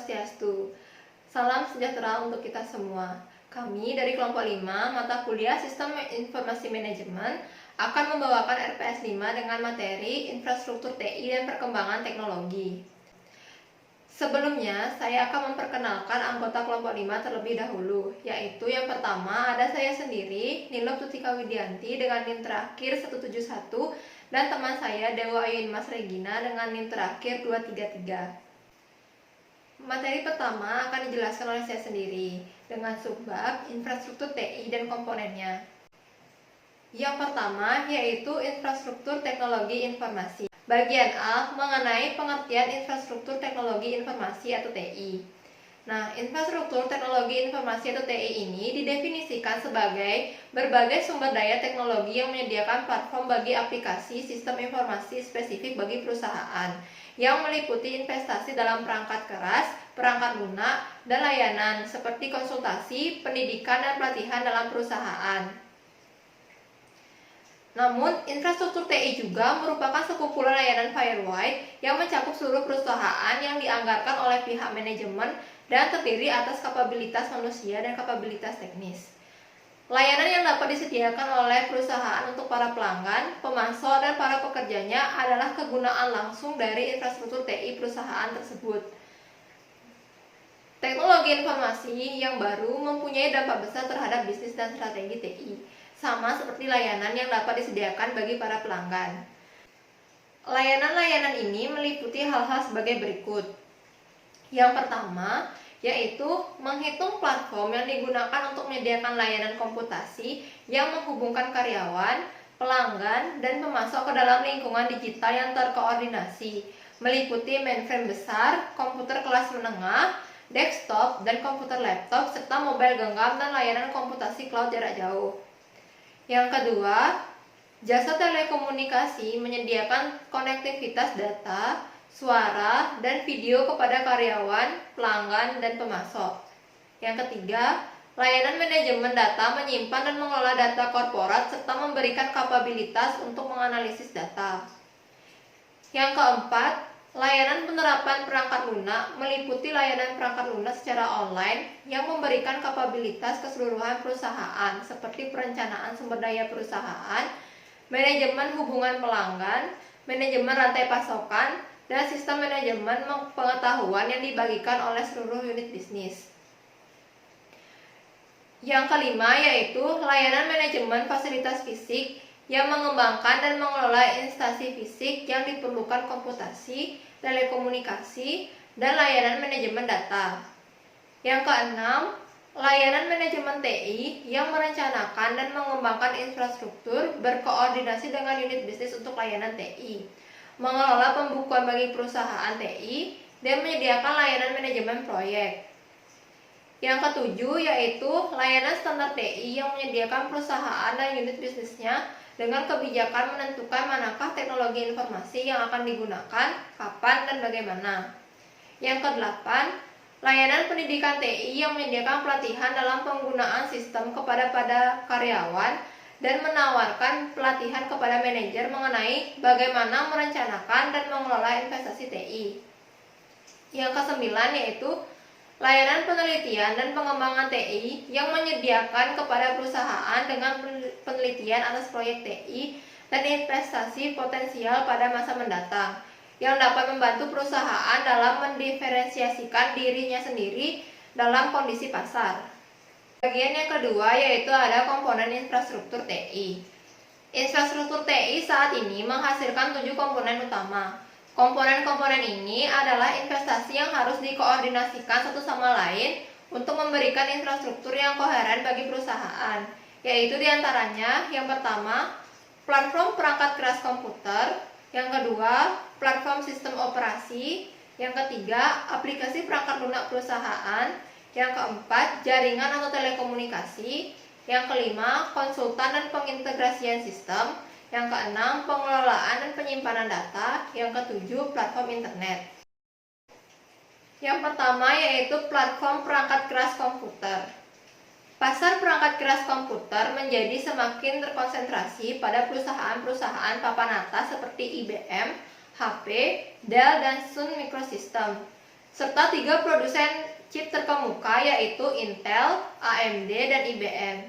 Swastiastu. Salam sejahtera untuk kita semua. Kami dari kelompok 5 mata kuliah Sistem Informasi Manajemen akan membawakan RPS 5 dengan materi Infrastruktur TI dan Perkembangan Teknologi. Sebelumnya, saya akan memperkenalkan anggota kelompok 5 terlebih dahulu, yaitu yang pertama ada saya sendiri, Nilo Tutika Widianti dengan NIM terakhir 171 dan teman saya Dewa Ayun Mas Regina dengan NIM terakhir 233. Materi pertama akan dijelaskan oleh saya sendiri dengan subbab infrastruktur TI dan komponennya. Yang pertama yaitu infrastruktur teknologi informasi. Bagian A mengenai pengertian infrastruktur teknologi informasi atau TI. Nah, infrastruktur teknologi informasi atau TI ini didefinisikan sebagai berbagai sumber daya teknologi yang menyediakan platform bagi aplikasi sistem informasi spesifik bagi perusahaan, yang meliputi investasi dalam perangkat keras, perangkat lunak, dan layanan seperti konsultasi, pendidikan, dan pelatihan dalam perusahaan. Namun, infrastruktur TI juga merupakan sekumpulan layanan firewide yang mencakup seluruh perusahaan yang dianggarkan oleh pihak manajemen dan terdiri atas kapabilitas manusia dan kapabilitas teknis. Layanan yang dapat disediakan oleh perusahaan untuk para pelanggan, pemasok, dan para pekerjanya adalah kegunaan langsung dari infrastruktur TI perusahaan tersebut. Teknologi informasi yang baru mempunyai dampak besar terhadap bisnis dan strategi TI, sama seperti layanan yang dapat disediakan bagi para pelanggan. Layanan-layanan ini meliputi hal-hal sebagai berikut. Yang pertama, yaitu menghitung platform yang digunakan untuk menyediakan layanan komputasi yang menghubungkan karyawan, pelanggan, dan pemasok ke dalam lingkungan digital yang terkoordinasi, meliputi mainframe besar, komputer kelas menengah, desktop, dan komputer laptop, serta mobile genggam dan layanan komputasi cloud jarak jauh. Yang kedua, jasa telekomunikasi menyediakan konektivitas data, suara, dan video kepada karyawan, pelanggan, dan pemasok. Yang ketiga, layanan manajemen data menyimpan dan mengelola data korporat serta memberikan kapabilitas untuk menganalisis data. Yang keempat, layanan penerapan perangkat lunak meliputi layanan perangkat lunak secara online yang memberikan kapabilitas keseluruhan perusahaan seperti perencanaan sumber daya perusahaan, manajemen hubungan pelanggan, manajemen rantai pasokan, dan sistem manajemen pengetahuan yang dibagikan oleh seluruh unit bisnis. Yang kelima yaitu layanan manajemen fasilitas fisik yang mengembangkan dan mengelola instansi fisik yang diperlukan komputasi, telekomunikasi, dan layanan manajemen data. Yang keenam, layanan manajemen TI yang merencanakan dan mengembangkan infrastruktur berkoordinasi dengan unit bisnis untuk layanan TI, mengelola pembukuan bagi perusahaan TI, dan menyediakan layanan manajemen proyek. Yang ketujuh yaitu layanan standar TI yang menyediakan perusahaan dan unit bisnisnya dengan kebijakan menentukan manakah teknologi informasi yang akan digunakan, kapan, dan bagaimana. Yang kedelapan, layanan pendidikan TI yang menyediakan pelatihan dalam penggunaan sistem kepada karyawan dan menawarkan pelatihan kepada manajer mengenai bagaimana merencanakan dan mengelola investasi TI. Yang kesembilan yaitu layanan penelitian dan pengembangan TI yang menyediakan kepada perusahaan dengan penelitian atas proyek TI dan investasi potensial pada masa mendatang yang dapat membantu perusahaan dalam mendiferensiasikan dirinya sendiri dalam kondisi pasar. Bagian yang kedua yaitu ada komponen infrastruktur TI. Infrastruktur TI saat ini menghasilkan 7 komponen utama. Komponen-komponen ini adalah investasi yang harus dikoordinasikan satu sama lain untuk memberikan infrastruktur yang koheren bagi perusahaan, yaitu diantaranya yang pertama, platform perangkat keras komputer, yang kedua, platform sistem operasi, yang ketiga, aplikasi perangkat lunak perusahaan, yang keempat, jaringan atau telekomunikasi, yang kelima, konsultan dan pengintegrasian sistem, yang keenam, pengelolaan dan penyimpanan data. Yang ketujuh, platform internet. Yang pertama yaitu platform perangkat keras komputer. Pasar perangkat keras komputer menjadi semakin terkonsentrasi pada perusahaan-perusahaan papan atas seperti IBM, HP, Dell, dan Sun Microsystems. serta 3 produsen chip terkemuka yaitu Intel, AMD, dan IBM.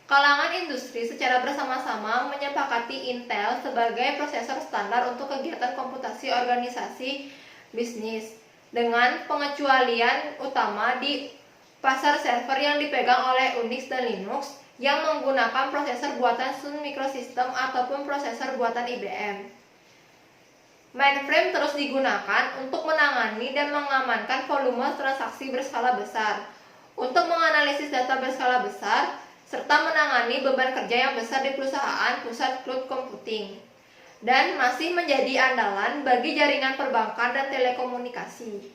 Kalangan industri secara bersama-sama menyepakati Intel sebagai prosesor standar untuk kegiatan komputasi organisasi bisnis, dengan pengecualian utama di pasar server yang dipegang oleh Unix dan Linux yang menggunakan prosesor buatan Sun Microsystem ataupun prosesor buatan IBM. Mainframe terus digunakan untuk menangani dan mengamankan volume transaksi berskala besar, untuk menganalisis data berskala besar, serta menangani beban kerja yang besar di perusahaan pusat cloud computing, dan masih menjadi andalan bagi jaringan perbankan dan telekomunikasi.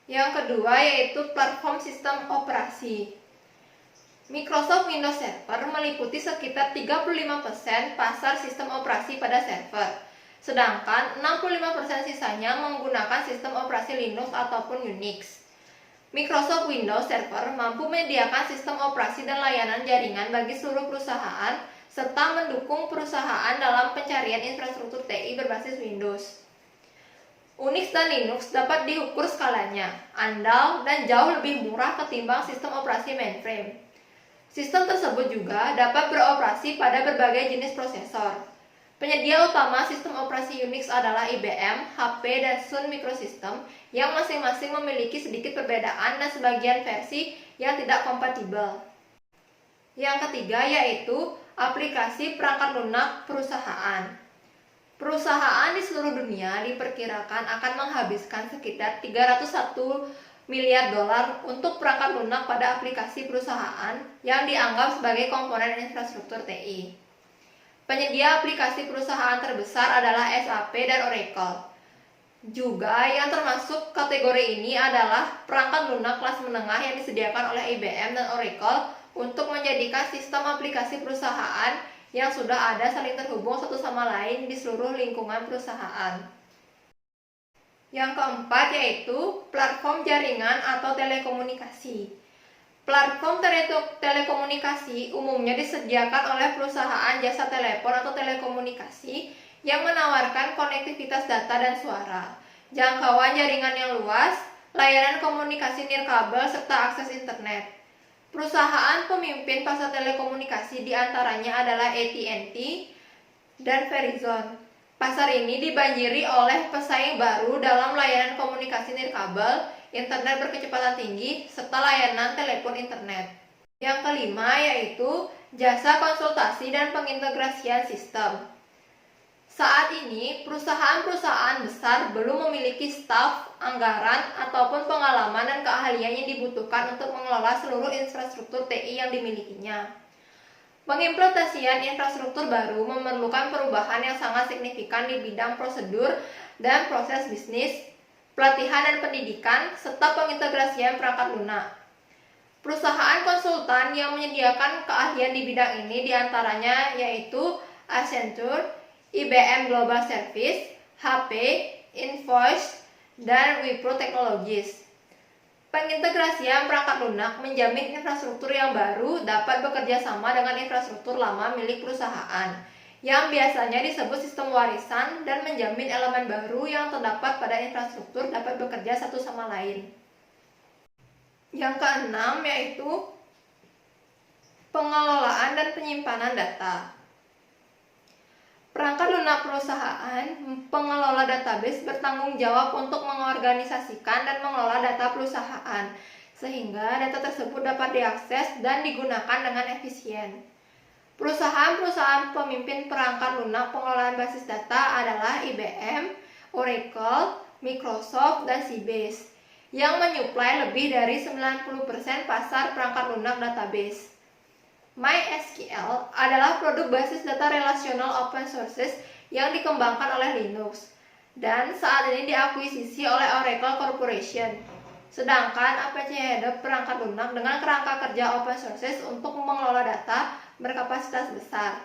Yang kedua yaitu platform sistem operasi. Microsoft Windows Server meliputi sekitar 35% pasar sistem operasi pada server, sedangkan 65% sisanya menggunakan sistem operasi Linux ataupun Unix. Microsoft Windows Server mampu menyediakan sistem operasi dan layanan jaringan bagi seluruh perusahaan, serta mendukung perusahaan dalam pencarian infrastruktur TI berbasis Windows. Unix dan Linux dapat diukur skalanya, andal, dan jauh lebih murah ketimbang sistem operasi mainframe. Sistem tersebut juga dapat beroperasi pada berbagai jenis prosesor. Penyedia utama sistem operasi Unix adalah IBM, HP, dan Sun Microsystem yang masing-masing memiliki sedikit perbedaan dan sebagian versi yang tidak kompatibel. Yang ketiga yaitu aplikasi perangkat lunak perusahaan. Perusahaan di seluruh dunia diperkirakan akan menghabiskan sekitar 301 miliar dolar untuk perangkat lunak pada aplikasi perusahaan yang dianggap sebagai komponen infrastruktur TI. Penyedia aplikasi perusahaan terbesar adalah SAP dan Oracle. Juga yang termasuk kategori ini adalah perangkat lunak kelas menengah yang disediakan oleh IBM dan Oracle untuk menjadikan sistem aplikasi perusahaan yang sudah ada saling terhubung satu sama lain di seluruh lingkungan perusahaan. Yang keempat yaitu platform jaringan atau telekomunikasi. Platform telekomunikasi umumnya disediakan oleh perusahaan jasa telepon atau telekomunikasi yang menawarkan konektivitas data dan suara, jangkauan jaringan yang luas, layanan komunikasi nirkabel, serta akses internet. Perusahaan pemimpin pasar telekomunikasi diantaranya adalah AT&T dan Verizon. Pasar ini dibanjiri oleh pesaing baru dalam layanan komunikasi nirkabel, internet berkecepatan tinggi, serta layanan telepon internet. Yang kelima yaitu jasa konsultasi dan pengintegrasian sistem. Saat ini, perusahaan-perusahaan besar belum memiliki staf, anggaran, ataupun pengalaman dan keahlian yang dibutuhkan untuk mengelola seluruh infrastruktur TI yang dimilikinya. Pengimplementasian infrastruktur baru memerlukan perubahan yang sangat signifikan di bidang prosedur dan proses bisnis, pelatihan dan pendidikan, serta pengintegrasian perangkat lunak. Perusahaan konsultan yang menyediakan keahlian di bidang ini diantaranya yaitu Accenture, IBM Global Service, HP, Invoice, dan Wipro Technologies. Pengintegrasian perangkat lunak menjamin infrastruktur yang baru dapat bekerja sama dengan infrastruktur lama milik perusahaan, yang biasanya disebut sistem warisan, dan menjamin elemen baru yang terdapat pada infrastruktur dapat bekerja satu sama lain. Yang keenam yaitu pengelolaan dan penyimpanan data. Perangkat lunak perusahaan, pengelola database bertanggung jawab untuk mengorganisasikan dan mengelola data perusahaan, sehingga data tersebut dapat diakses dan digunakan dengan efisien. Perusahaan-perusahaan pemimpin perangkat lunak pengelolaan basis data adalah IBM, Oracle, Microsoft, dan Sybase, yang menyuplai lebih dari 90% pasar perangkat lunak database. MySQL adalah produk basis data relasional open source yang dikembangkan oleh Linux dan saat ini diakuisisi oleh Oracle Corporation. Sedangkan Apache Hadoop perangkat lunak dengan kerangka kerja open source untuk mengelola data berkapasitas besar.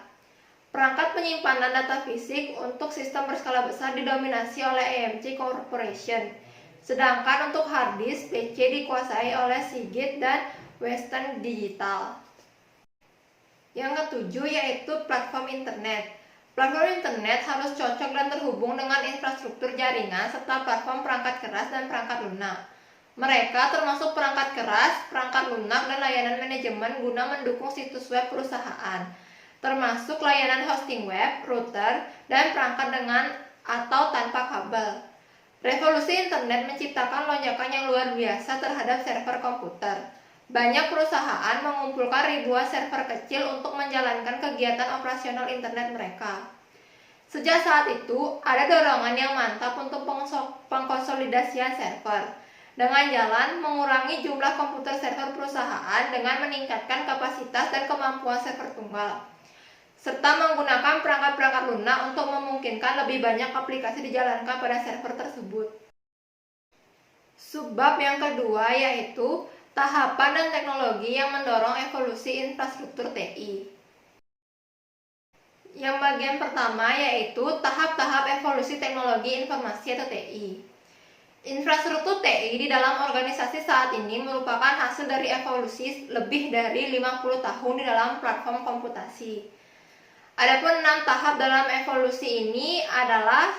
Perangkat penyimpanan data fisik untuk sistem berskala besar didominasi oleh AMC Corporation. Sedangkan untuk hard disk PC dikuasai oleh Seagate dan Western Digital. Yang ketujuh yaitu platform internet. Platform internet harus cocok dan terhubung dengan infrastruktur jaringan serta platform perangkat keras dan perangkat lunak. Mereka termasuk perangkat keras, perangkat lunak, dan layanan manajemen guna mendukung situs web perusahaan, termasuk layanan hosting web, router, dan perangkat dengan atau tanpa kabel. Revolusi internet menciptakan lonjakan yang luar biasa terhadap server komputer. Banyak perusahaan mengumpulkan ribuan server kecil untuk menjalankan kegiatan operasional internet mereka. Sejak saat itu, ada dorongan yang mantap untuk pengkonsolidasian server, dengan jalan mengurangi jumlah komputer server perusahaan dengan meningkatkan kapasitas dan kemampuan server tunggal, serta menggunakan perangkat-perangkat lunak untuk memungkinkan lebih banyak aplikasi dijalankan pada server tersebut. Subbab yang kedua yaitu tahapan dan teknologi yang mendorong evolusi infrastruktur TI. Yang bagian pertama yaitu tahap-tahap evolusi teknologi informasi atau TI. Infrastruktur TI di dalam organisasi saat ini merupakan hasil dari evolusi lebih dari 50 tahun di dalam platform komputasi. Adapun 6 tahap dalam evolusi ini adalah: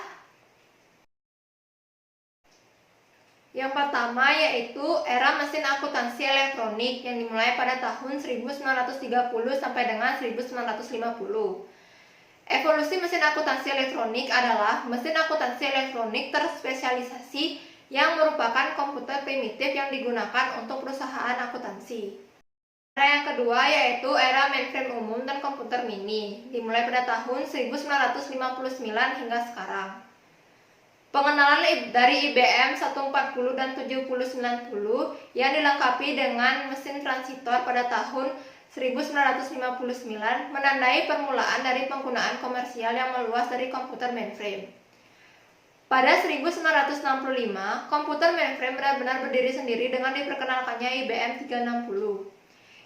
yang pertama yaitu era mesin akuntansi elektronik yang dimulai pada tahun 1930 sampai dengan 1950. Evolusi mesin akuntansi elektronik adalah mesin akuntansi elektronik terspesialisasi yang merupakan komputer primitif yang digunakan untuk perusahaan akuntansi. Era yang kedua yaitu era mainframe umum dan komputer mini, dimulai pada tahun 1959 hingga sekarang. Pengenalan dari IBM 140 dan 7090 yang dilengkapi dengan mesin transitor pada tahun 1959 menandai permulaan dari penggunaan komersial yang meluas dari komputer mainframe. Pada 1965, komputer mainframe benar-benar berdiri sendiri dengan diperkenalkannya IBM 360,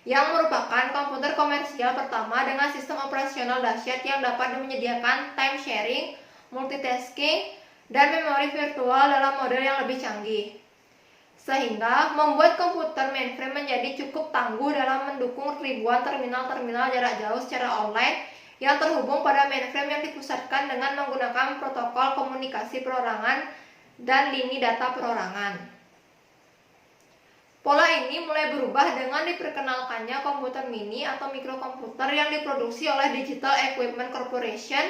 yang merupakan komputer komersial pertama dengan sistem operasional dahsyat yang dapat menyediakan time sharing, multitasking, dan memori virtual dalam model yang lebih canggih, sehingga membuat komputer mainframe menjadi cukup tangguh dalam mendukung ribuan terminal-terminal jarak jauh secara online yang terhubung pada mainframe yang dipusatkan dengan menggunakan protokol komunikasi perorangan dan lini data perorangan. Pola ini mulai berubah dengan diperkenalkannya komputer mini atau mikrokomputer yang diproduksi oleh Digital Equipment Corporation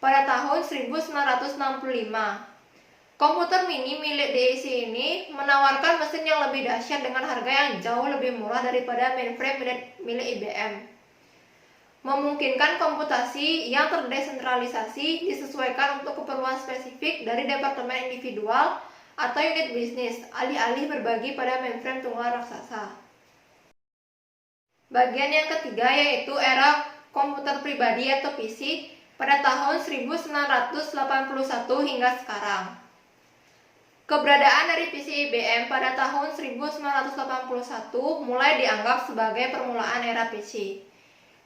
pada tahun 1965. Komputer mini milik DEC ini menawarkan mesin yang lebih dahsyat dengan harga yang jauh lebih murah daripada mainframe milik IBM. Memungkinkan komputasi yang terdesentralisasi disesuaikan untuk keperluan spesifik dari departemen individual atau unit bisnis, alih-alih berbagi pada mainframe tunggal raksasa. Bagian yang ketiga yaitu era komputer pribadi atau PC pada tahun 1981 hingga sekarang. Keberadaan dari PC IBM pada tahun 1981 mulai dianggap sebagai permulaan era PC.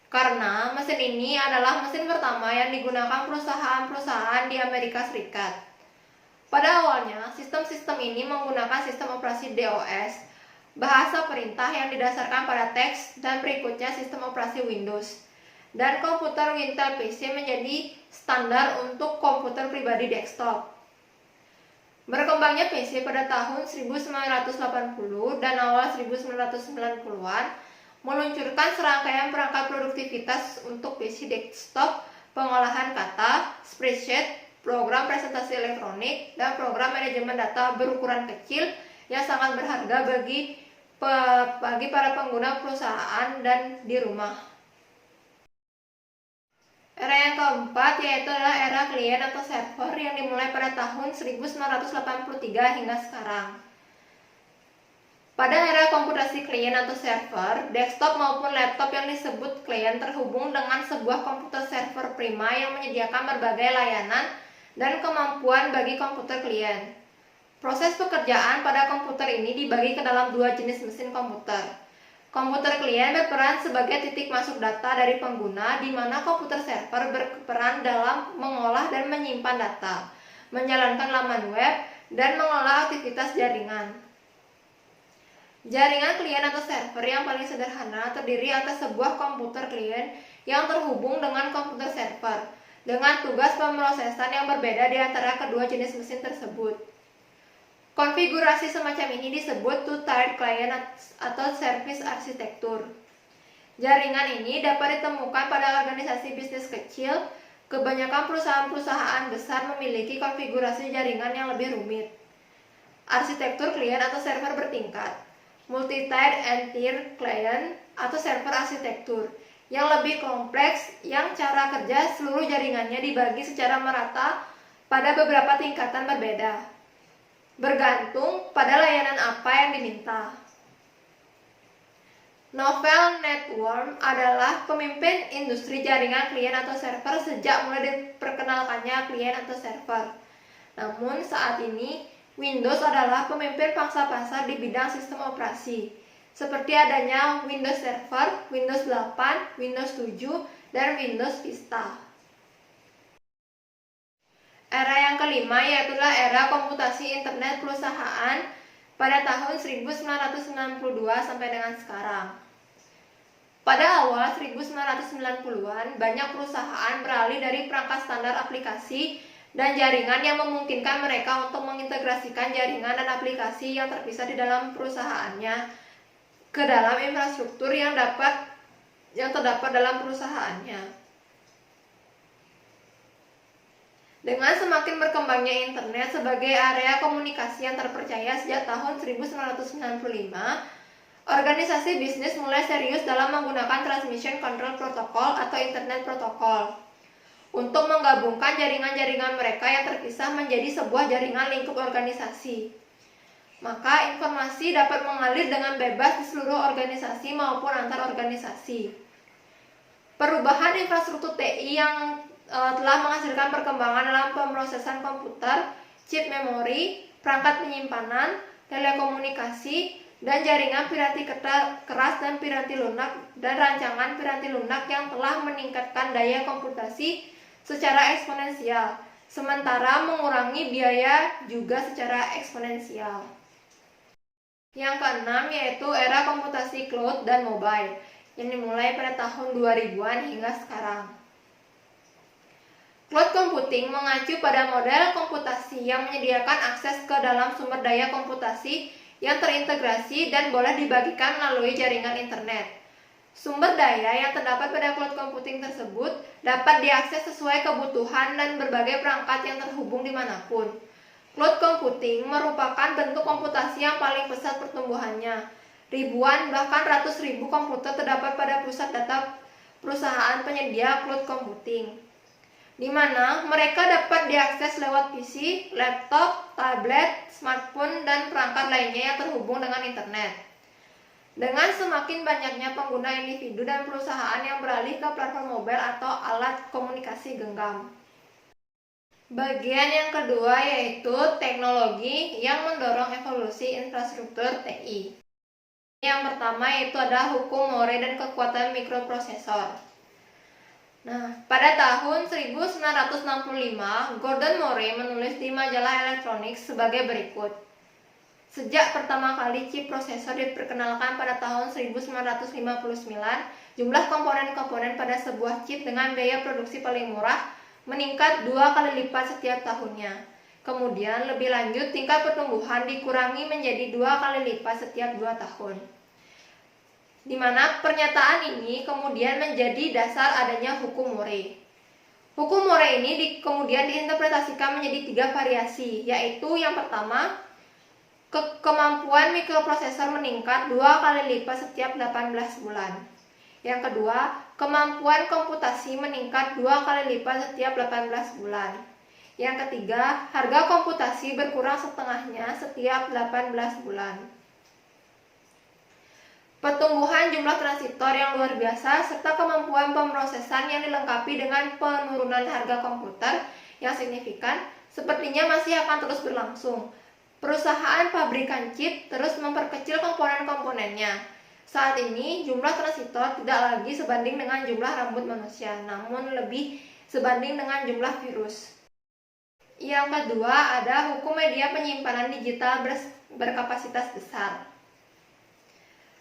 Karena mesin ini adalah mesin pertama yang digunakan perusahaan-perusahaan di Amerika Serikat. Pada awalnya, sistem-sistem ini menggunakan sistem operasi DOS, bahasa perintah yang didasarkan pada teks, dan berikutnya sistem operasi Windows. Dan komputer Intel PC menjadi standar untuk komputer pribadi desktop. Berkembangnya PC pada tahun 1980 dan awal 1990-an meluncurkan serangkaian perangkat produktivitas untuk PC desktop, pengolahan kata, spreadsheet, program presentasi elektronik, dan program manajemen data berukuran kecil yang sangat berharga bagi para pengguna perusahaan dan di rumah. Era yang keempat yaitu adalah era klien atau server yang dimulai pada tahun 1983 hingga sekarang. Pada era komputasi klien atau server, desktop maupun laptop yang disebut klien terhubung dengan sebuah komputer server prima yang menyediakan berbagai layanan dan kemampuan bagi komputer klien. Proses pekerjaan pada komputer ini dibagi ke dalam dua jenis mesin komputer. Komputer klien berperan sebagai titik masuk data dari pengguna, di mana komputer server berperan dalam mengolah dan menyimpan data, menjalankan laman web, dan mengelola aktivitas jaringan. Jaringan klien atau server yang paling sederhana terdiri atas sebuah komputer klien yang terhubung dengan komputer server, dengan tugas pemrosesan yang berbeda di antara kedua jenis mesin tersebut. Konfigurasi semacam ini disebut two-tiered client atau service arsitektur. Jaringan ini dapat ditemukan pada organisasi bisnis kecil. Kebanyakan perusahaan-perusahaan besar memiliki konfigurasi jaringan yang lebih rumit. Arsitektur klien atau server bertingkat, multi-tiered and tier client atau server arsitektur, yang lebih kompleks, yang cara kerja seluruh jaringannya dibagi secara merata pada beberapa tingkatan berbeda, bergantung pada layanan apa yang diminta. Novell Network adalah pemimpin industri jaringan klien atau server sejak mulai diperkenalkannya klien atau server. Namun saat ini, Windows adalah pemimpin pangsa pasar di bidang sistem operasi, seperti adanya Windows Server, Windows 8, Windows 7, dan Windows Vista. Era yang kelima yaitu era komputasi internet perusahaan pada tahun 1992 sampai dengan sekarang. Pada awal 1990-an, banyak perusahaan beralih dari perangkat standar aplikasi dan jaringan yang memungkinkan mereka untuk mengintegrasikan jaringan dan aplikasi yang terpisah di dalam perusahaannya ke dalam infrastruktur yang terdapat dalam perusahaannya. Dengan semakin berkembangnya internet sebagai area komunikasi yang terpercaya sejak tahun 1995, organisasi bisnis mulai serius dalam menggunakan Transmission Control Protocol atau Internet Protocol untuk menggabungkan jaringan-jaringan mereka yang terpisah menjadi sebuah jaringan lingkup organisasi. Maka informasi dapat mengalir dengan bebas di seluruh organisasi maupun antar organisasi. Perubahan infrastruktur TI yang telah menghasilkan perkembangan dalam pemrosesan komputer, chip memori, perangkat penyimpanan, telekomunikasi, dan jaringan piranti keras dan piranti lunak dan rancangan piranti lunak yang telah meningkatkan daya komputasi secara eksponensial, sementara mengurangi biaya juga secara eksponensial. Yang keenam yaitu era komputasi cloud dan mobile, yang dimulai pada tahun 2000-an hingga sekarang. Cloud computing mengacu pada model komputasi yang menyediakan akses ke dalam sumber daya komputasi yang terintegrasi dan boleh dibagikan melalui jaringan internet. Sumber daya yang terdapat pada cloud computing tersebut dapat diakses sesuai kebutuhan dan berbagai perangkat yang terhubung dimanapun. Cloud computing merupakan bentuk komputasi yang paling pesat pertumbuhannya. Ribuan bahkan ratus ribu komputer terdapat pada pusat data perusahaan penyedia cloud computing, di mana mereka dapat diakses lewat PC, laptop, tablet, smartphone, dan perangkat lainnya yang terhubung dengan internet. Dengan semakin banyaknya pengguna individu dan perusahaan yang beralih ke platform mobile atau alat komunikasi genggam. Bagian yang kedua yaitu teknologi yang mendorong evolusi infrastruktur TI. Yang pertama yaitu adalah hukum Moore dan kekuatan mikroprosesor. Nah, pada tahun 1965, Gordon Moore menulis di majalah Electronics sebagai berikut. Sejak pertama kali chip prosesor diperkenalkan pada tahun 1959, jumlah komponen-komponen pada sebuah chip dengan biaya produksi paling murah meningkat 2 kali lipat setiap tahunnya. Kemudian lebih lanjut tingkat pertumbuhan dikurangi menjadi 2 kali lipat setiap 2 tahun. Di mana pernyataan ini kemudian menjadi dasar adanya hukum Moore. Hukum Moore ini kemudian diinterpretasikan menjadi 3 variasi, yaitu yang pertama, kemampuan mikroprosesor meningkat 2 kali lipat setiap 18 bulan. Yang kedua, kemampuan komputasi meningkat 2 kali lipat setiap 18 bulan. Yang ketiga, harga komputasi berkurang setengahnya setiap 18 bulan. Pertumbuhan jumlah transistor yang luar biasa serta kemampuan pemrosesan yang dilengkapi dengan penurunan harga komputer yang signifikan sepertinya masih akan terus berlangsung. Perusahaan pabrikan chip terus memperkecil komponen-komponennya. Saat ini jumlah transistor tidak lagi sebanding dengan jumlah rambut manusia, namun lebih sebanding dengan jumlah virus. Yang kedua ada hukum media penyimpanan digital berkapasitas besar.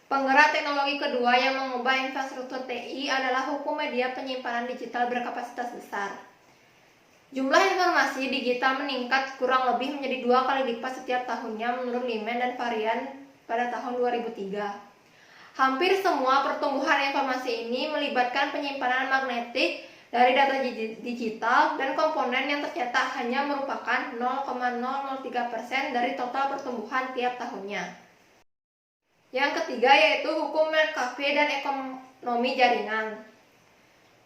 Penggerak teknologi kedua yang mengubah infrastruktur TI adalah hukum media penyimpanan digital berkapasitas besar. Jumlah informasi digital meningkat kurang lebih menjadi 2 kali lipat setiap tahunnya menurut Liman dan Varian pada tahun 2003. Hampir semua pertumbuhan informasi ini melibatkan penyimpanan magnetik dari data digital dan komponen yang tercetak hanya merupakan 0,003% dari total pertumbuhan tiap tahunnya. Yang ketiga yaitu hukum Metcalfe dan ekonomi jaringan.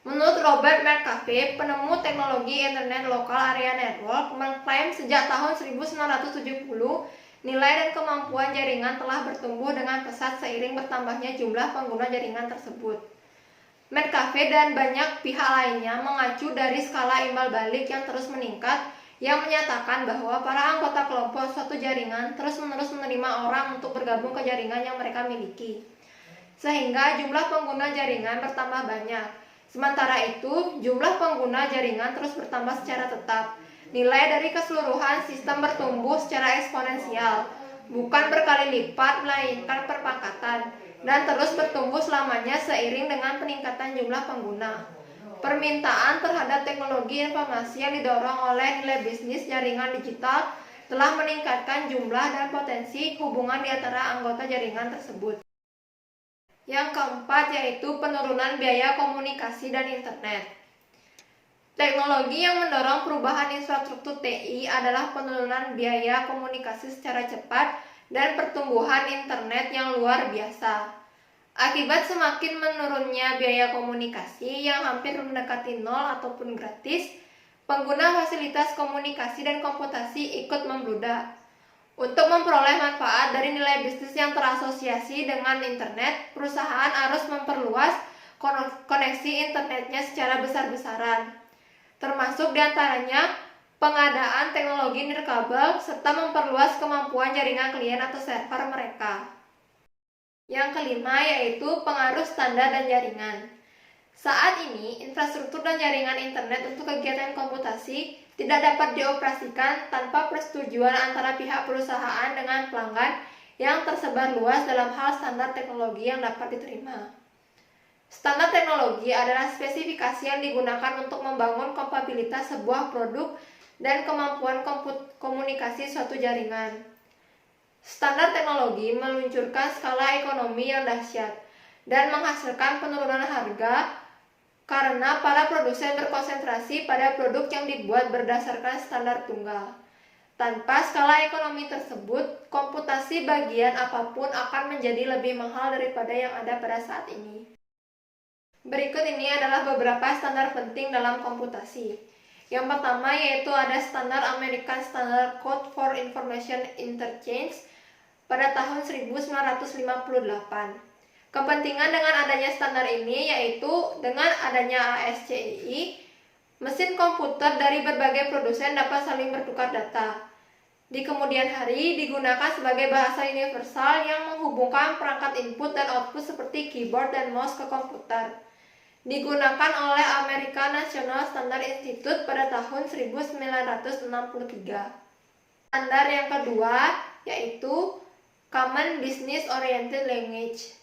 Menurut Robert Metcalfe, penemu teknologi Internet Local Area Network, mengklaim sejak tahun 1970 nilai dan kemampuan jaringan telah bertumbuh dengan pesat seiring bertambahnya jumlah pengguna jaringan tersebut. Metcalfe dan banyak pihak lainnya mengacu dari skala imbal balik yang terus meningkat yang menyatakan bahwa para anggota kelompok suatu jaringan terus-menerus menerima orang untuk bergabung ke jaringan yang mereka miliki. Sehingga jumlah pengguna jaringan bertambah banyak. Sementara itu, jumlah pengguna jaringan terus bertambah secara tetap. Nilai dari keseluruhan sistem bertumbuh secara eksponensial, bukan berkali lipat melainkan perpangkatan, dan terus bertumbuh selamanya seiring dengan peningkatan jumlah pengguna. Permintaan terhadap teknologi informasi yang didorong oleh nilai bisnis jaringan digital telah meningkatkan jumlah dan potensi hubungan di antara anggota jaringan tersebut. Yang keempat yaitu penurunan biaya komunikasi dan internet. Teknologi yang mendorong perubahan infrastruktur TI adalah penurunan biaya komunikasi secara cepat dan pertumbuhan internet yang luar biasa. Akibat semakin menurunnya biaya komunikasi yang hampir mendekati nol ataupun gratis, pengguna fasilitas komunikasi dan komputasi ikut membludak. Untuk memperoleh manfaat dari nilai bisnis yang terasosiasi dengan internet, perusahaan harus memperluas koneksi internetnya secara besar-besaran, termasuk diantaranya pengadaan teknologi nirkabel serta memperluas kemampuan jaringan klien atau server mereka. Yang kelima yaitu pengaruh standar dan jaringan. Saat ini, infrastruktur dan jaringan internet untuk kegiatan komputasi tidak dapat dioperasikan tanpa persetujuan antara pihak perusahaan dengan pelanggan yang tersebar luas dalam hal standar teknologi yang dapat diterima. Standar teknologi adalah spesifikasi yang digunakan untuk membangun kompatibilitas sebuah produk dan kemampuan komunikasi suatu jaringan. Standar teknologi meluncurkan skala ekonomi yang dahsyat dan menghasilkan penurunan harga karena para produsen berkonsentrasi pada produk yang dibuat berdasarkan standar tunggal. Tanpa skala ekonomi tersebut, komputasi bagian apapun akan menjadi lebih mahal daripada yang ada pada saat ini. Berikut ini adalah beberapa standar penting dalam komputasi. Yang pertama yaitu ada standar American Standard Code for Information Interchange pada tahun 1958. Kepentingan dengan adanya standar ini yaitu dengan adanya ASCII, mesin komputer dari berbagai produsen dapat saling bertukar data. Di kemudian hari digunakan sebagai bahasa universal yang menghubungkan perangkat input dan output seperti keyboard dan mouse ke komputer. Digunakan oleh American National Standard Institute pada tahun 1963. Standar yang kedua yaitu Common Business Oriented Language.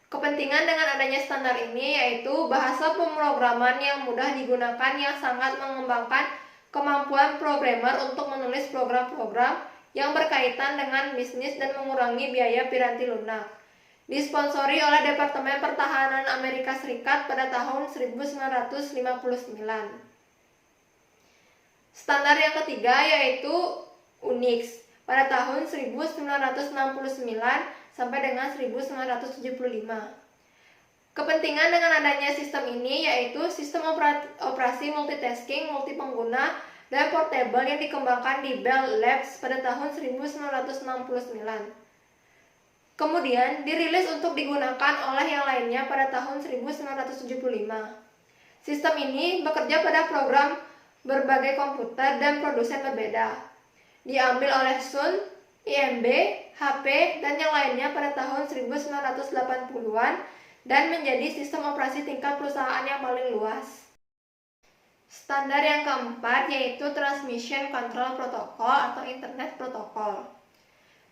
Kepentingan dengan adanya standar ini yaitu bahasa pemrograman yang mudah digunakan yang sangat mengembangkan kemampuan programmer untuk menulis program-program yang berkaitan dengan bisnis dan mengurangi biaya piranti lunak. Disponsori oleh Departemen Pertahanan Amerika Serikat pada tahun 1959. Standar yang ketiga yaitu Unix pada tahun 1969 sampai dengan 1975. Kepentingan dengan adanya sistem ini yaitu sistem operasi multitasking, multipengguna, dan portable yang dikembangkan di Bell Labs pada tahun 1969. Kemudian dirilis untuk digunakan oleh yang lainnya pada tahun 1975. Sistem ini bekerja pada program berbagai komputer dan produsen berbeda. Diambil oleh Sun, IMB, HP, dan yang lainnya pada tahun 1980-an dan menjadi sistem operasi tingkat perusahaan yang paling luas. Standar yang keempat yaitu Transmission Control Protocol atau Internet Protocol.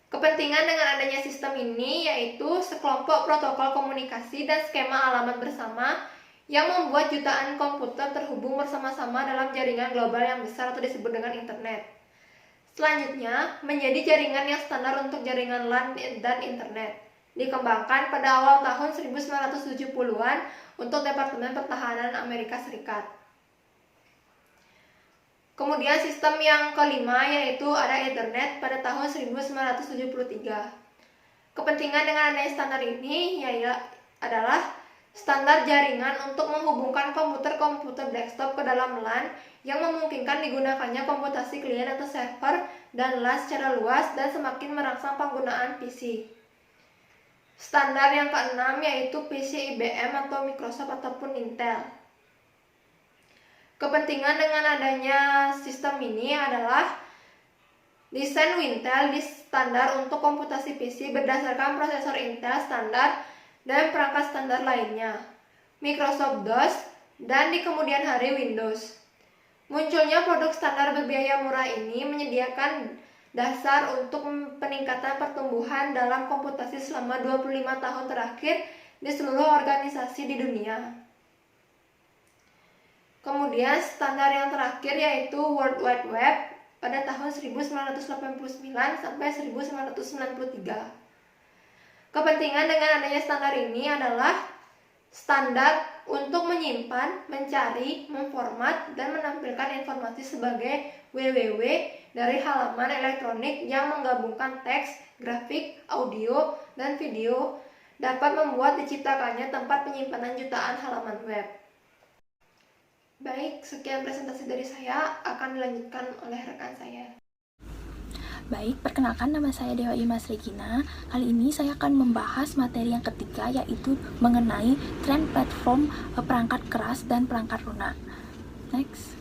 Kepentingan dengan adanya sistem ini yaitu sekelompok protokol komunikasi dan skema alamat bersama yang membuat jutaan komputer terhubung bersama-sama dalam jaringan global yang besar atau disebut dengan internet. Selanjutnya, menjadi jaringan yang standar untuk jaringan LAN dan internet. Dikembangkan pada awal tahun 1970-an untuk Departemen Pertahanan Amerika Serikat. Kemudian sistem yang kelima yaitu ada Ethernet pada tahun 1973. Kepentingan dengan adanya standar ini adalah standar jaringan untuk menghubungkan komputer-komputer desktop ke dalam LAN yang memungkinkan digunakannya komputasi klien atau server dan LAN secara luas dan semakin merangsang penggunaan PC. Standar yang keenam yaitu PC IBM atau Microsoft ataupun Intel. Kepentingan dengan adanya sistem ini adalah desain Wintel di standar untuk komputasi PC berdasarkan prosesor Intel standar dan perangkat standar lainnya, Microsoft DOS, dan di kemudian hari Windows. Munculnya produk standar berbiaya murah ini menyediakan dasar untuk peningkatan pertumbuhan dalam komputasi selama 25 tahun terakhir di seluruh organisasi di dunia. Kemudian standar yang terakhir yaitu World Wide Web pada tahun 1989 sampai 1993. Kepentingan dengan adanya standar ini adalah standar untuk menyimpan, mencari, memformat, dan menampilkan informasi sebagai www dari halaman elektronik yang menggabungkan teks, grafik, audio, dan video dapat membuat diciptakannya tempat penyimpanan jutaan halaman web. Baik, sekian presentasi dari saya, akan dilanjutkan oleh rekan saya. Baik, perkenalkan nama saya Dewa Imas Regina. Kali ini saya akan membahas materi yang ketiga yaitu mengenai tren platform perangkat keras dan perangkat lunak. Next.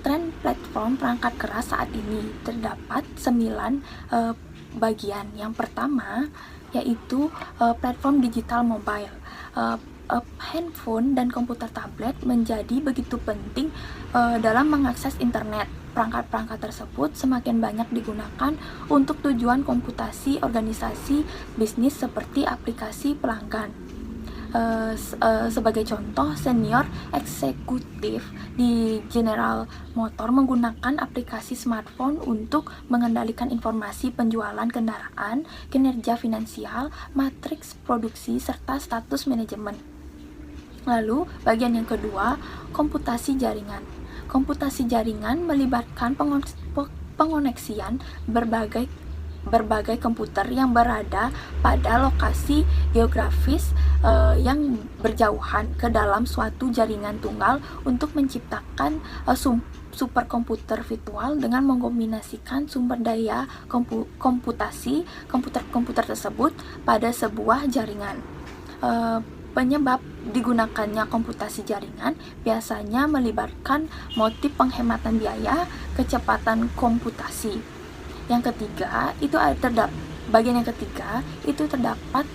Tren platform perangkat keras saat ini terdapat 9 bagian. Yang pertama yaitu platform digital mobile. Handphone dan komputer tablet menjadi begitu penting dalam mengakses internet. Perangkat-perangkat tersebut semakin banyak digunakan untuk tujuan komputasi organisasi bisnis seperti aplikasi pelanggan. Sebagai contoh, senior eksekutif di General Motor menggunakan aplikasi smartphone untuk mengendalikan informasi penjualan kendaraan, kinerja finansial, matriks produksi, serta status manajemen. Lalu, bagian yang kedua, komputasi jaringan. Komputasi jaringan melibatkan pengoneksian berbagai komputer yang berada pada lokasi geografis yang berjauhan ke dalam suatu jaringan tunggal untuk menciptakan superkomputer virtual dengan mengkombinasikan sumber daya komputasi komputer tersebut pada sebuah jaringan. Penyebab digunakannya komputasi jaringan biasanya melibatkan motif penghematan biaya, kecepatan komputasi. Yang ketiga, bagian yang ketiga itu terdapat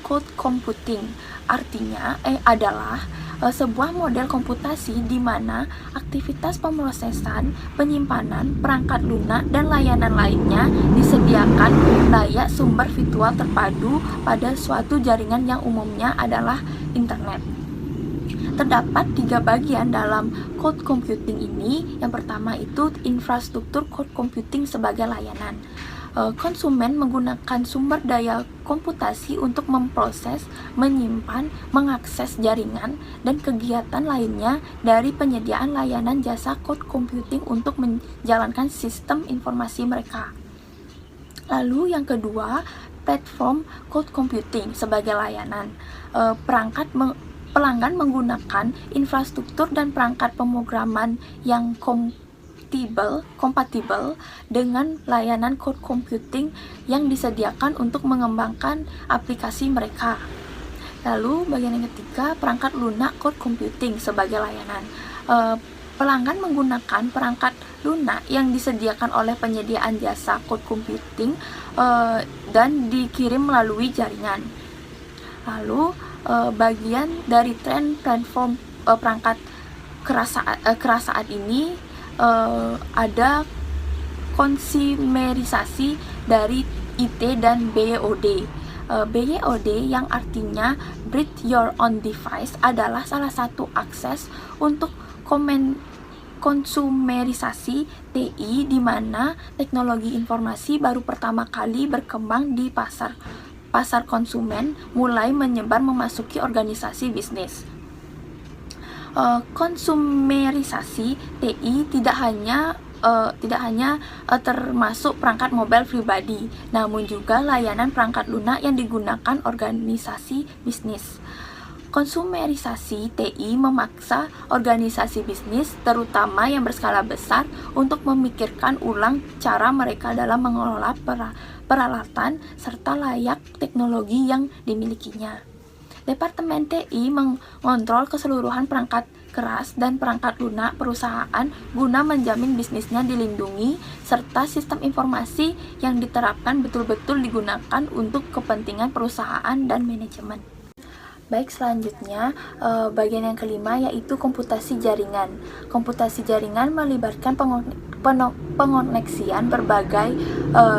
cloud computing. Artinya adalah sebuah model komputasi di mana aktivitas pemrosesan, penyimpanan, perangkat lunak, dan layanan lainnya disediakan layak sumber virtual terpadu pada suatu jaringan yang umumnya adalah internet. Terdapat 3 bagian dalam cloud computing ini. Yang pertama itu infrastruktur cloud computing sebagai layanan. Konsumen menggunakan sumber daya komputasi untuk memproses, menyimpan, mengakses jaringan, dan kegiatan lainnya dari penyediaan layanan jasa cloud computing untuk menjalankan sistem informasi mereka. Lalu yang kedua, platform cloud computing sebagai layanan. Pelanggan menggunakan infrastruktur dan perangkat pemrograman yang kompatibel dengan layanan cloud computing yang disediakan untuk mengembangkan aplikasi mereka. Lalu bagian yang ketiga, perangkat lunak cloud computing sebagai layanan. Pelanggan menggunakan perangkat lunak yang disediakan oleh penyediaan jasa cloud computing dan dikirim melalui jaringan. Lalu bagian dari tren platform perangkat keras saat ini ada konsumerisasi dari IT dan BOD. BYOD yang artinya Build Your Own Device adalah salah satu akses untuk konsumerisasi TI, di mana teknologi informasi baru pertama kali berkembang di pasar konsumen, mulai menyebar memasuki organisasi bisnis. Konsumerisasi TI tidak hanya termasuk perangkat mobile pribadi, namun juga layanan perangkat lunak yang digunakan organisasi bisnis. Konsumerisasi TI memaksa organisasi bisnis, terutama yang berskala besar, untuk memikirkan ulang cara mereka dalam mengelola peralatan serta layak teknologi yang dimilikinya. Departemen TI mengontrol keseluruhan perangkat keras dan perangkat lunak perusahaan guna menjamin bisnisnya dilindungi, serta sistem informasi yang diterapkan betul-betul digunakan untuk kepentingan perusahaan dan manajemen. Baik, selanjutnya bagian yang kelima yaitu komputasi jaringan. Komputasi jaringan melibatkan pengoneksian berbagai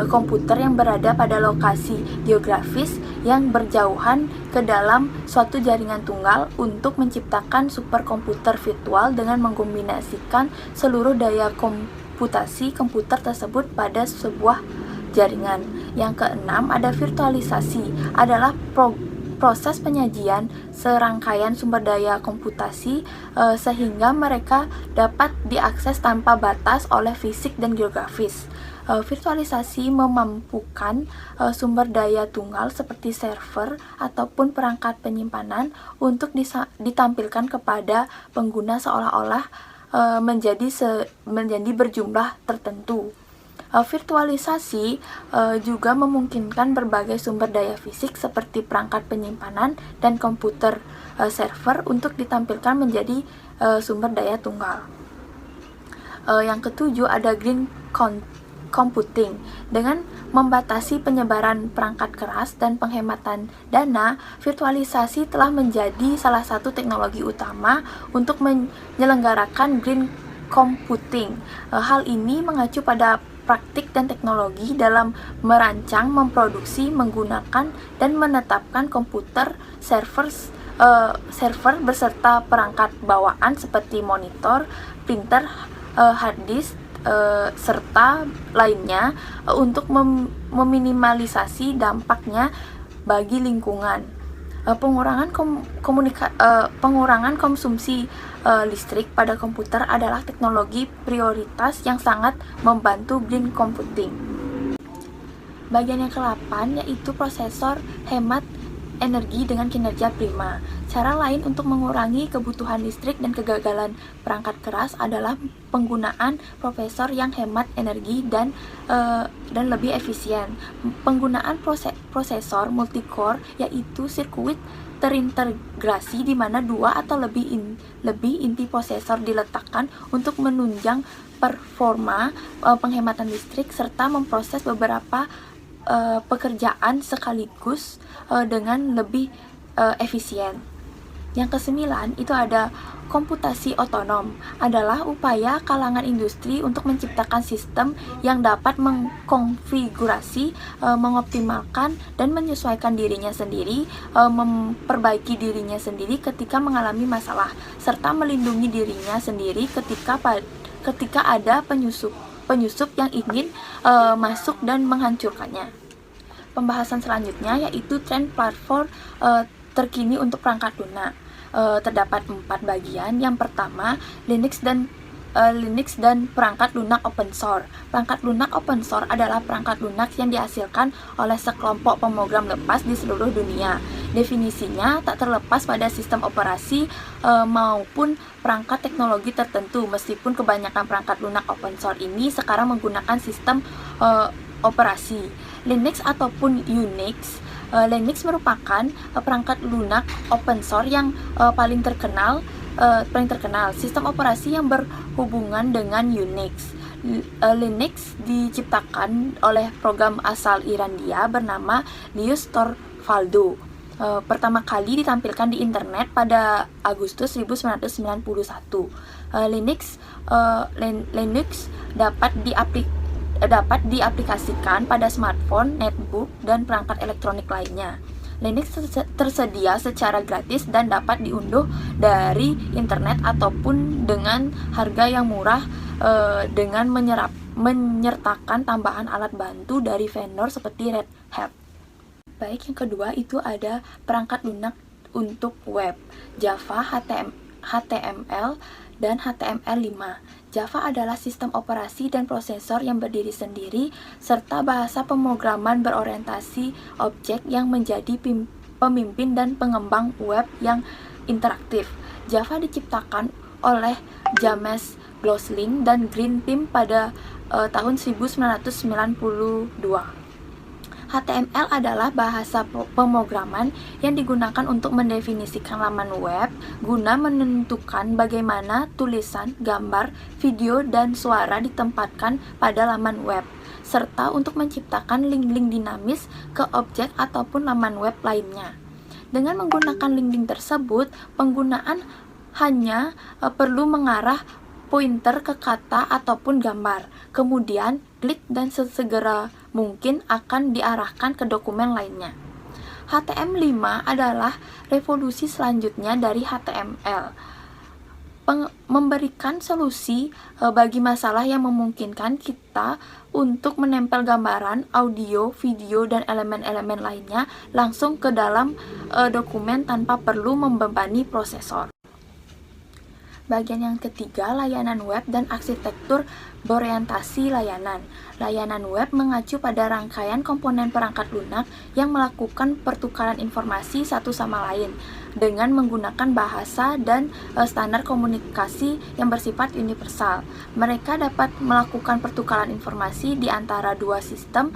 komputer yang berada pada lokasi geografis yang berjauhan ke dalam suatu jaringan tunggal untuk menciptakan superkomputer virtual dengan mengkombinasikan seluruh daya komputasi komputer tersebut pada sebuah jaringan. Yang keenam, ada virtualisasi, adalah proses penyajian serangkaian sumber daya komputasi sehingga mereka dapat diakses tanpa batas oleh fisik dan geografis. Virtualisasi memampukan sumber daya tunggal seperti server ataupun perangkat penyimpanan untuk ditampilkan kepada pengguna seolah-olah menjadi berjumlah tertentu. Virtualisasi juga memungkinkan berbagai sumber daya fisik seperti perangkat penyimpanan dan komputer server untuk ditampilkan menjadi sumber daya tunggal. Yang ketujuh, ada green computing. Dengan membatasi penyebaran perangkat keras dan penghematan dana, virtualisasi telah menjadi salah satu teknologi utama untuk menyelenggarakan green computing. Hal ini mengacu pada praktik dan teknologi dalam merancang, memproduksi, menggunakan, dan menetapkan komputer server beserta perangkat bawaan seperti monitor, printer, hard disk, serta lainnya untuk meminimalisasi dampaknya bagi lingkungan. Pengurangan konsumsi listrik pada komputer adalah teknologi prioritas yang sangat membantu green computing. Bagian yang ke-8 yaitu prosesor hemat energi dengan kinerja prima. Cara lain untuk mengurangi kebutuhan listrik dan kegagalan perangkat keras adalah penggunaan prosesor yang hemat energi dan lebih efisien. Penggunaan prosesor multicore yaitu sirkuit terintegrasi di mana dua atau lebih inti prosesor diletakkan untuk menunjang performa penghematan listrik serta memproses beberapa pekerjaan sekaligus dengan lebih efisien. Yang ke-9 itu ada komputasi otonom, adalah upaya kalangan industri untuk menciptakan sistem yang dapat mengkonfigurasi, mengoptimalkan dan menyesuaikan dirinya sendiri, memperbaiki dirinya sendiri ketika mengalami masalah, serta melindungi dirinya sendiri ketika ada penyusup yang ingin masuk dan menghancurkannya. Pembahasan selanjutnya yaitu tren platform terkini untuk perangkat lunak. Terdapat 4 bagian. Yang pertama, Linux dan perangkat lunak open source. Perangkat lunak open source adalah perangkat lunak yang dihasilkan oleh sekelompok pemrogram lepas di seluruh dunia. Definisinya tak terlepas pada sistem operasi maupun perangkat teknologi tertentu, meskipun kebanyakan perangkat lunak open source ini sekarang menggunakan sistem operasi Linux ataupun Unix. Linux merupakan perangkat lunak open source yang paling terkenal. Sistem operasi yang berhubungan dengan Unix. Linux diciptakan oleh program asal Irlandia bernama Linus Torvalds. Pertama kali ditampilkan di internet pada Agustus 1991. Linux dapat dapat diaplikasikan pada smartphone, netbook, dan perangkat elektronik lainnya. Linux tersedia secara gratis dan dapat diunduh dari internet ataupun dengan harga yang murah dengan menyertakan tambahan alat bantu dari vendor seperti Red Hat. Baik, yang kedua itu ada perangkat lunak untuk web, Java, HTML, dan HTML5. Java adalah sistem operasi dan prosesor yang berdiri sendiri, serta bahasa pemrograman berorientasi objek yang menjadi pemimpin dan pengembang web yang interaktif. Java diciptakan oleh James Gosling dan Green Team pada tahun 1992. HTML adalah bahasa pemrograman yang digunakan untuk mendefinisikan laman web guna menentukan bagaimana tulisan, gambar, video, dan suara ditempatkan pada laman web, serta untuk menciptakan link-link dinamis ke objek ataupun laman web lainnya. Dengan menggunakan link-link tersebut, penggunaan hanya perlu mengarah pointer ke kata ataupun gambar, kemudian klik dan sesegera mungkin akan diarahkan ke dokumen lainnya. HTML5 adalah revolusi selanjutnya dari HTML, memberikan solusi bagi masalah yang memungkinkan kita untuk menempel gambaran, audio, video, dan elemen-elemen lainnya langsung ke dalam dokumen tanpa perlu membebani prosesor. Bagian yang ketiga, layanan web dan arsitektur berorientasi layanan. Layanan web mengacu pada rangkaian komponen perangkat lunak yang melakukan pertukaran informasi satu sama lain dengan menggunakan bahasa dan standar komunikasi yang bersifat universal. Mereka dapat melakukan pertukaran informasi di antara dua sistem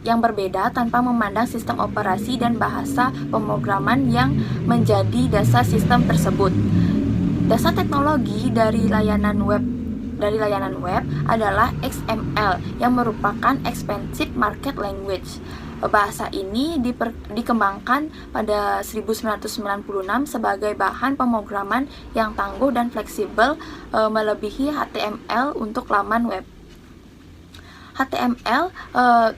yang berbeda tanpa memandang sistem operasi dan bahasa pemrograman yang menjadi dasar sistem tersebut. Dasar teknologi dari layanan web adalah XML yang merupakan Expansive Market Language. Bahasa ini dikembangkan pada 1996 sebagai bahan pemrograman yang tangguh dan fleksibel, melebihi HTML untuk laman web. HTML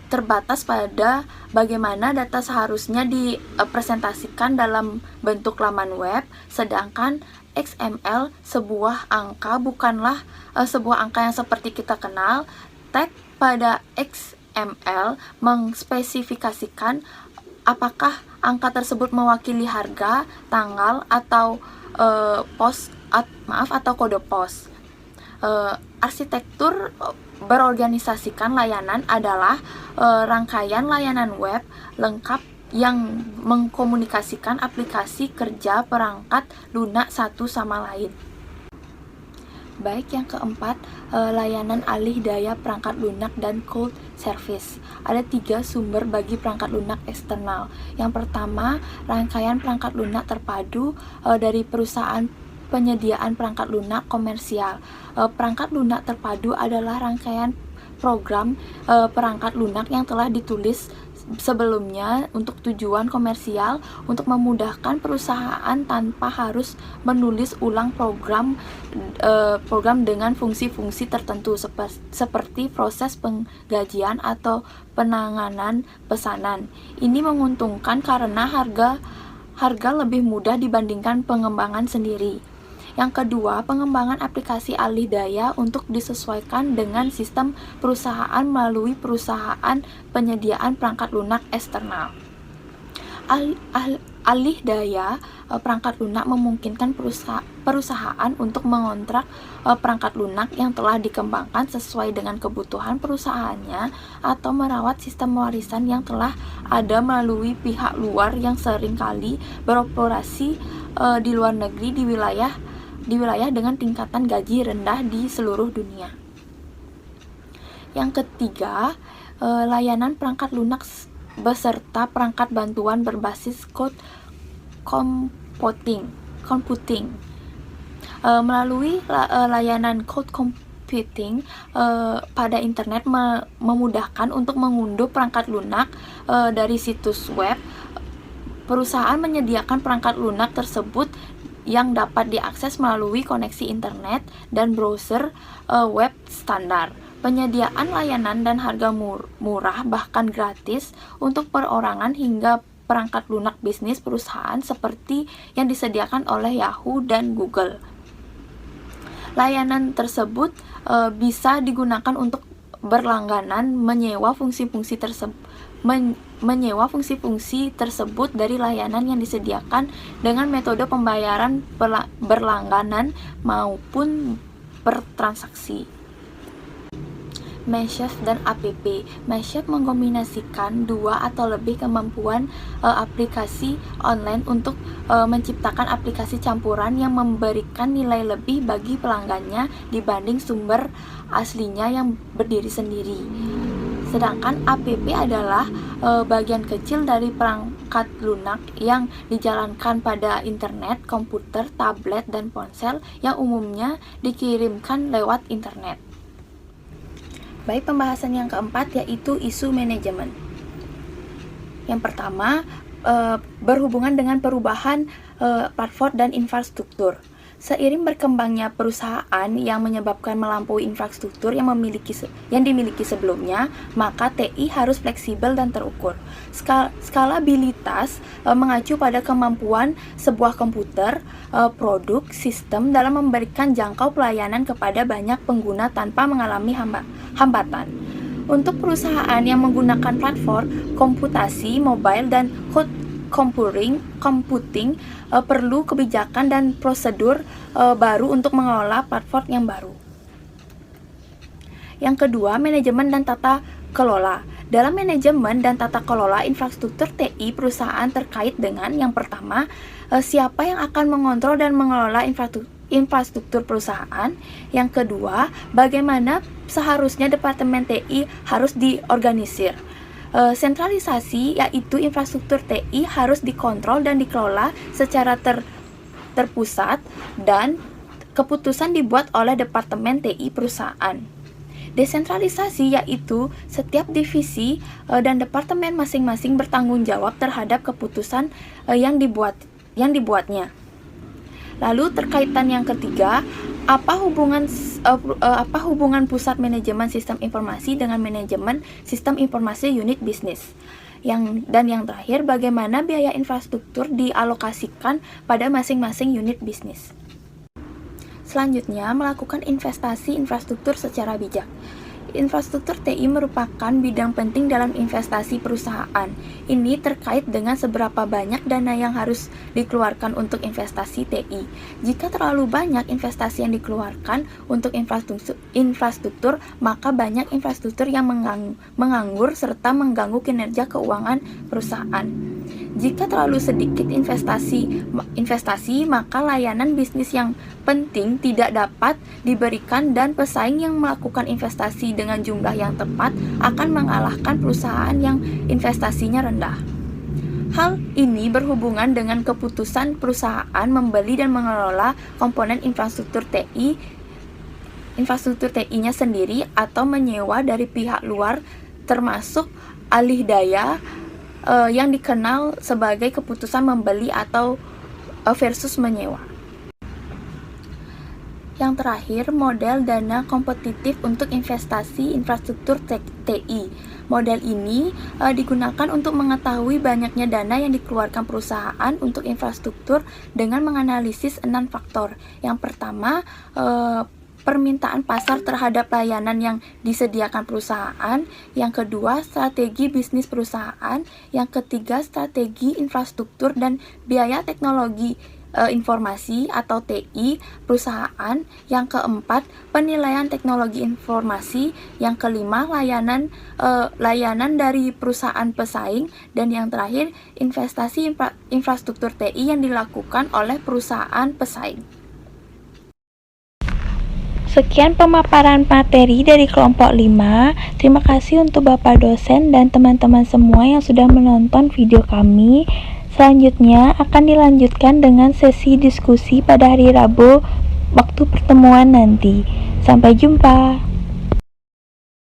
terbatas pada bagaimana data seharusnya dipresentasikan dalam bentuk laman web, sedangkan XML sebuah angka bukanlah sebuah angka yang seperti kita kenal. Tag pada XML mengspesifikasikan apakah angka tersebut mewakili harga, tanggal, atau atau kode pos. Arsitektur berorganisasikan layanan adalah rangkaian layanan web lengkap yang mengkomunikasikan aplikasi kerja perangkat lunak satu sama lain. Baik, yang keempat, layanan alih daya perangkat lunak dan cloud service. Ada 3 sumber bagi perangkat lunak eksternal. Yang pertama, rangkaian perangkat lunak terpadu dari perusahaan penyediaan perangkat lunak komersial. Perangkat lunak terpadu adalah rangkaian program perangkat lunak yang telah ditulis sebelumnya untuk tujuan komersial untuk memudahkan perusahaan tanpa harus menulis ulang program dengan fungsi-fungsi tertentu seperti proses penggajian atau penanganan pesanan. Ini menguntungkan karena harga lebih mudah dibandingkan pengembangan sendiri. Yang kedua, pengembangan aplikasi alih daya untuk disesuaikan dengan sistem perusahaan melalui perusahaan penyediaan perangkat lunak eksternal. Alih daya perangkat lunak memungkinkan perusahaan untuk mengontrak perangkat lunak yang telah dikembangkan sesuai dengan kebutuhan perusahaannya atau merawat sistem warisan yang telah ada melalui pihak luar yang seringkali beroperasi di luar negeri di wilayah dengan tingkatan gaji rendah di seluruh dunia. Yang ketiga, layanan perangkat lunak beserta perangkat bantuan berbasis cloud computing. Melalui layanan cloud computing pada internet memudahkan untuk mengunduh perangkat lunak dari situs web. Perusahaan menyediakan perangkat lunak tersebut yang dapat diakses melalui koneksi internet dan browser web standar. Penyediaan layanan dan harga murah bahkan gratis untuk perorangan hingga perangkat lunak bisnis perusahaan seperti yang disediakan oleh Yahoo dan Google. Layanan tersebut bisa digunakan untuk berlangganan menyewa fungsi-fungsi tersebut dari layanan yang disediakan dengan metode pembayaran berlangganan maupun per transaksi. Mashup dan app. Mashup mengkombinasikan dua atau lebih kemampuan aplikasi online untuk menciptakan aplikasi campuran yang memberikan nilai lebih bagi pelanggannya dibanding sumber aslinya yang berdiri sendiri. Sedangkan app adalah bagian kecil dari perangkat lunak yang dijalankan pada internet, komputer, tablet, dan ponsel yang umumnya dikirimkan lewat internet. Baik, pembahasan yang keempat yaitu isu manajemen. Yang pertama, berhubungan dengan perubahan platform dan infrastruktur. Seiring berkembangnya perusahaan yang menyebabkan melampaui infrastruktur yang dimiliki sebelumnya, maka TI harus fleksibel dan terukur. Skalabilitas mengacu pada kemampuan sebuah komputer, produk, sistem dalam memberikan jangkau pelayanan kepada banyak pengguna tanpa mengalami hambatan. Untuk perusahaan yang menggunakan platform komputasi mobile dan cloud computing perlu kebijakan dan prosedur baru untuk mengelola platform yang baru. Yang kedua, manajemen dan tata kelola. Dalam manajemen dan tata kelola infrastruktur TI perusahaan terkait dengan yang pertama, siapa yang akan mengontrol dan mengelola infrastruktur perusahaan. Yang kedua, bagaimana seharusnya departemen TI harus diorganisir. Sentralisasi, yaitu infrastruktur TI harus dikontrol dan dikelola secara terpusat dan keputusan dibuat oleh departemen TI perusahaan. Desentralisasi, yaitu setiap divisi dan departemen masing-masing bertanggung jawab terhadap keputusan yang dibuatnya. Lalu terkaitan yang ketiga, apa hubungan pusat manajemen sistem informasi dengan manajemen sistem informasi unit bisnis? Dan yang terakhir, bagaimana biaya infrastruktur dialokasikan pada masing-masing unit bisnis? Selanjutnya, melakukan investasi infrastruktur secara bijak. Infrastruktur TI merupakan bidang penting dalam investasi perusahaan. Ini terkait dengan seberapa banyak dana yang harus dikeluarkan untuk investasi TI. Jika terlalu banyak investasi yang dikeluarkan untuk infrastruktur, maka banyak infrastruktur yang menganggur serta mengganggu kinerja keuangan perusahaan. Jika terlalu sedikit investasi, maka layanan bisnis yang penting tidak dapat diberikan dan pesaing yang melakukan investasi dengan jumlah yang tepat akan mengalahkan perusahaan yang investasinya rendah. Hal ini berhubungan dengan keputusan perusahaan membeli dan mengelola komponen infrastruktur TI-nya sendiri atau menyewa dari pihak luar, termasuk alih daya yang dikenal sebagai keputusan membeli atau versus menyewa. Yang terakhir, model dana kompetitif untuk investasi infrastruktur TI. Model ini digunakan untuk mengetahui banyaknya dana yang dikeluarkan perusahaan untuk infrastruktur dengan menganalisis 6 faktor. Yang pertama, permintaan pasar terhadap layanan yang disediakan perusahaan. Yang kedua, strategi bisnis perusahaan. Yang ketiga, strategi infrastruktur dan biaya teknologi informasi atau TI perusahaan. Yang keempat, penilaian teknologi informasi. Yang kelima, layanan dari perusahaan pesaing. Dan yang terakhir, investasi infrastruktur TI yang dilakukan oleh perusahaan pesaing. Sekian pemaparan materi dari kelompok 5. Terima kasih untuk Bapak dosen dan teman-teman semua yang sudah menonton video kami. Selanjutnya akan dilanjutkan dengan sesi diskusi pada hari Rabu waktu pertemuan nanti. Sampai jumpa.